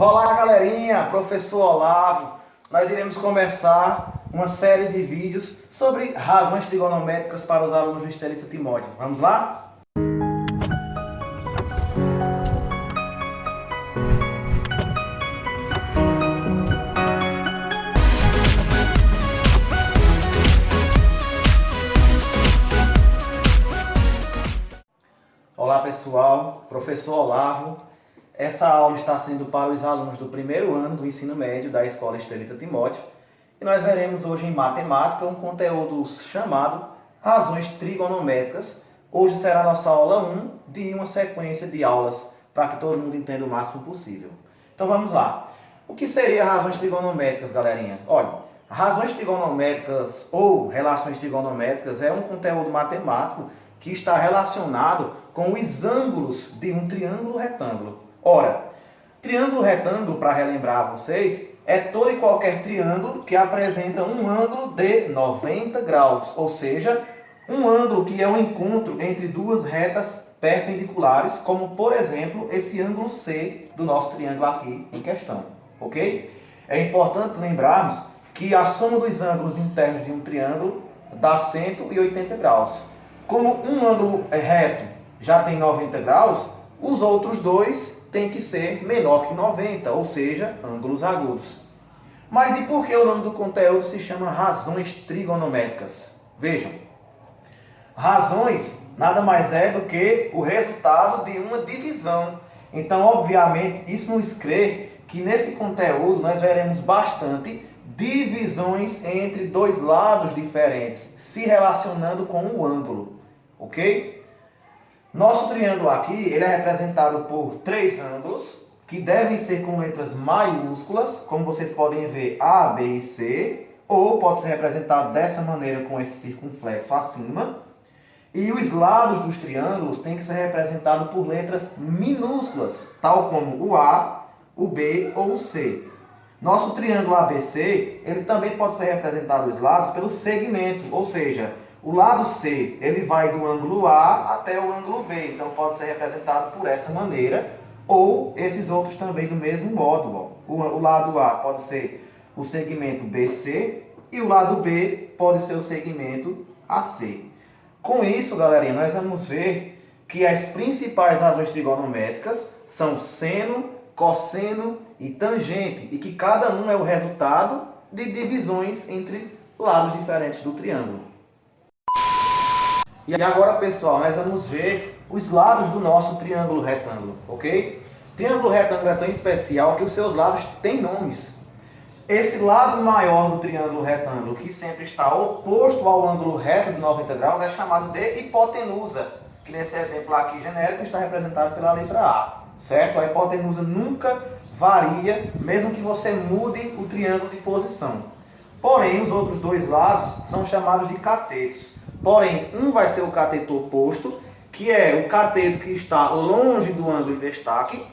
Olá, galerinha, professor Olavo. Nós iremos começar uma série de vídeos sobre razões trigonométricas para os alunos do Estelita Timóteo. Vamos lá? Olá pessoal, professor Olavo. Essa aula está sendo para os alunos do primeiro ano do ensino médio da Escola Estelita Timóteo e nós veremos hoje em matemática um conteúdo chamado razões trigonométricas. Hoje será a nossa aula 1 de uma sequência de aulas para que todo mundo entenda o máximo possível. Então vamos lá. O que seria razões trigonométricas, galerinha? Olha, razões trigonométricas ou relações trigonométricas é um conteúdo matemático que está relacionado com os ângulos de um triângulo retângulo. Ora, triângulo retângulo, para relembrar vocês, é todo e qualquer triângulo que apresenta um ângulo de 90 graus, ou seja, um ângulo que é o encontro entre duas retas perpendiculares, como por exemplo esse ângulo C do nosso triângulo aqui em questão, ok? É importante lembrarmos que a soma dos ângulos internos de um triângulo dá 180 graus. Como um ângulo reto já tem 90 graus, os outros dois têm que ser menor que 90, ou seja, ângulos agudos. Mas e por que o nome do conteúdo se chama razões trigonométricas? Vejam, razões nada mais é do que o resultado de uma divisão. Então, obviamente, isso nos crê que nesse conteúdo nós veremos bastante divisões entre dois lados diferentes, se relacionando com o ângulo. Ok? Nosso triângulo aqui, ele é representado por três ângulos, que devem ser com letras maiúsculas, como vocês podem ver, A, B e C, ou pode ser representado dessa maneira com esse circunflexo acima. E os lados dos triângulos têm que ser representados por letras minúsculas, tal como o A, o B ou o C. Nosso triângulo ABC, ele também pode ser representado os lados pelo segmento, ou seja, o lado C, ele vai do ângulo A até o ângulo B, então pode ser representado por essa maneira, ou esses outros também do mesmo modo. Ó. O lado A pode ser o segmento BC e o lado B pode ser o segmento AC. Com isso, galerinha, nós vamos ver que as principais razões trigonométricas são seno, cosseno e tangente, e que cada um é o resultado de divisões entre lados diferentes do triângulo. E agora, pessoal, nós vamos ver os lados do nosso triângulo retângulo, ok? Triângulo retângulo é tão especial que os seus lados têm nomes. Esse lado maior do triângulo retângulo, que sempre está oposto ao ângulo reto de 90 graus, é chamado de hipotenusa, que nesse exemplo aqui genérico está representado pela letra A, certo? A hipotenusa nunca varia, mesmo que você mude o triângulo de posição. Porém, os outros dois lados são chamados de catetos. Porém, um vai ser o cateto oposto, que é o cateto que está longe do ângulo em destaque,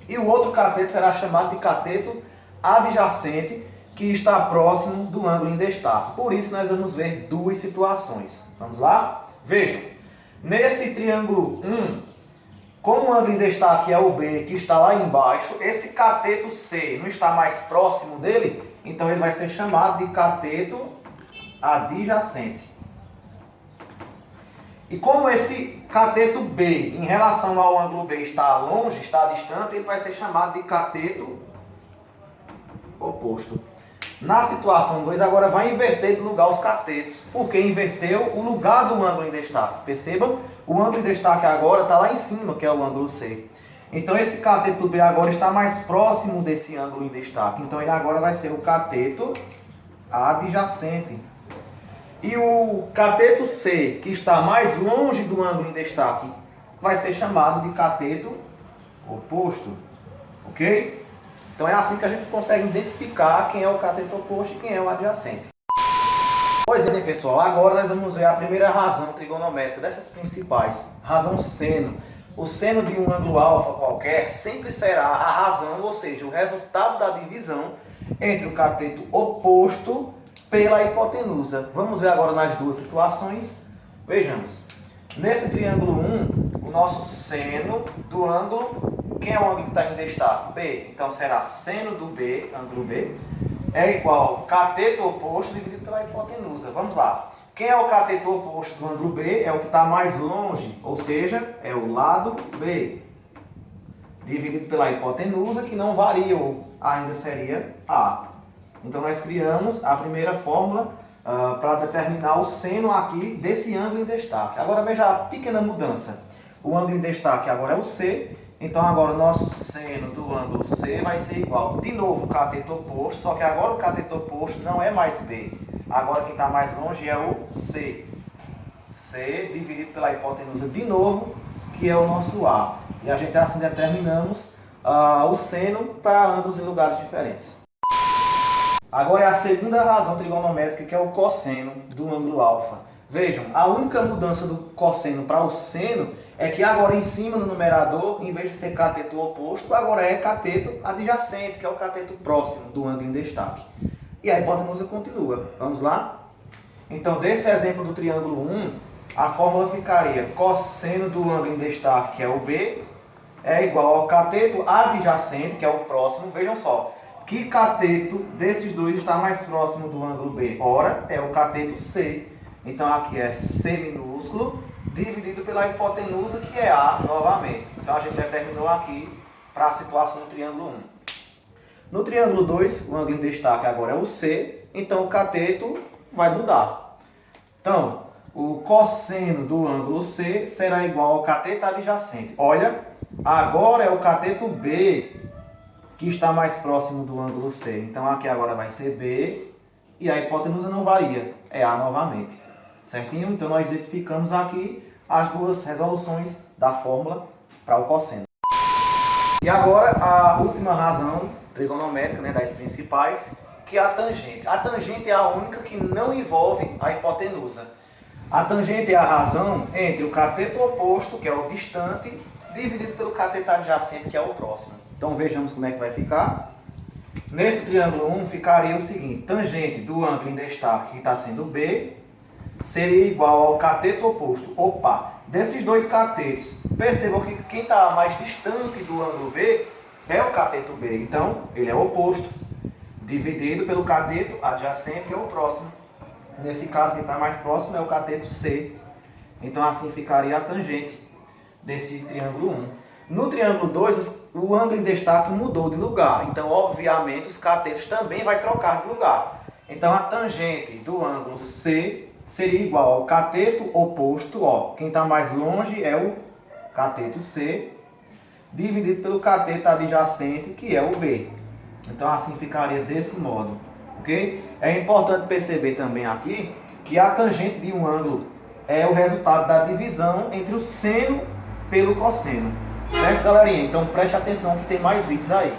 e o outro cateto será chamado de cateto adjacente, que está próximo do ângulo em destaque. Por isso, nós vamos ver duas situações. Vamos lá? Vejam, nesse triângulo 1, como o ângulo em destaque é o B, que está lá embaixo, esse cateto C não está mais próximo dele, então ele vai ser chamado de cateto adjacente. E como esse cateto B, em relação ao ângulo B, está longe, está distante, ele vai ser chamado de cateto oposto. Na situação 2, agora vai inverter de lugar os catetos, porque inverteu o lugar do ângulo em destaque. Percebam? O ângulo em destaque agora está lá em cima, que é o ângulo C. Então esse cateto B agora está mais próximo desse ângulo em destaque. Então ele agora vai ser o cateto adjacente. E o cateto C, que está mais longe do ângulo em destaque, vai ser chamado de cateto oposto. Ok? Então é assim que a gente consegue identificar quem é o cateto oposto e quem é o adjacente. Pois bem, pessoal, agora nós vamos ver a primeira razão trigonométrica dessas principais. Razão seno. O seno de um ângulo alfa qualquer sempre será a razão, ou seja, o resultado da divisão entre o cateto oposto pela hipotenusa. Vamos ver agora nas duas situações. Vejamos. Nesse triângulo 1, o nosso seno do ângulo Quem é o ângulo que está em destaque? B. Então será seno do B, ângulo B, é igual cateto oposto dividido pela hipotenusa. Vamos lá. Quem é o cateto oposto do ângulo B? É o que está mais longe, ou seja, é o lado B, dividido pela hipotenusa, que não varia, ou ainda seria A. Então nós criamos a primeira fórmula para determinar o seno aqui desse ângulo em destaque. Agora veja a pequena mudança. O ângulo em destaque agora é o C, então agora o nosso seno do ângulo C vai ser igual, de novo, o cateto oposto, só que agora o cateto oposto não é mais B. Agora quem está mais longe é o C. C dividido pela hipotenusa de novo, que é o nosso A. E a gente assim determinamos o seno para ângulos em lugares diferentes. Agora é a segunda razão trigonométrica, que é o cosseno do ângulo alfa. Vejam, a única mudança do cosseno para o seno é que agora em cima no numerador, em vez de ser cateto oposto, agora é cateto adjacente, que é o cateto próximo do ângulo em destaque. E a hipotenusa continua. Vamos lá? Então, desse exemplo do triângulo 1, a fórmula ficaria cosseno do ângulo em destaque, que é o B, é igual ao cateto adjacente, que é o próximo. Vejam só, que cateto desses dois está mais próximo do ângulo B? Ora, é o cateto C. Então aqui é C minúsculo, dividido pela hipotenusa, que é A novamente. Então a gente determinou aqui para a situação do triângulo 1. No triângulo 2, o ângulo em destaque agora é o C, então o cateto vai mudar. Então, o cosseno do ângulo C será igual ao cateto adjacente. Olha, agora é o cateto B que está mais próximo do ângulo C. Então aqui agora vai ser B e a hipotenusa não varia, é A novamente. Certinho? Então nós identificamos aqui as duas resoluções da fórmula para o cosseno. E agora a última razão trigonométrica, né, das principais, que é a tangente. A tangente é a única que não envolve a hipotenusa. A tangente é a razão entre o cateto oposto, que é o distante, dividido pelo cateto adjacente, que é o próximo. Então vejamos como é que vai ficar. Nesse triângulo 1 ficaria o seguinte: tangente do ângulo em destaque, que está sendo B, seria igual ao cateto oposto. Opa! Desses dois catetos, percebam que quem está mais distante do ângulo B é o cateto B. Então, ele é o oposto, dividido pelo cateto adjacente, que é o próximo. Nesse caso, quem está mais próximo é o cateto C. Então, assim ficaria a tangente desse triângulo 1. No triângulo 2, o ângulo em destaque mudou de lugar. Então, obviamente, os catetos também vai trocar de lugar. Então, a tangente do ângulo C seria igual ao cateto oposto, ó. Quem está mais longe é o cateto C, dividido pelo cateto adjacente, que é o B. Então, assim ficaria desse modo, ok? É importante perceber também aqui que a tangente de um ângulo é o resultado da divisão entre o seno pelo cosseno. Certo, galerinha? Então, preste atenção que tem mais vídeos aí.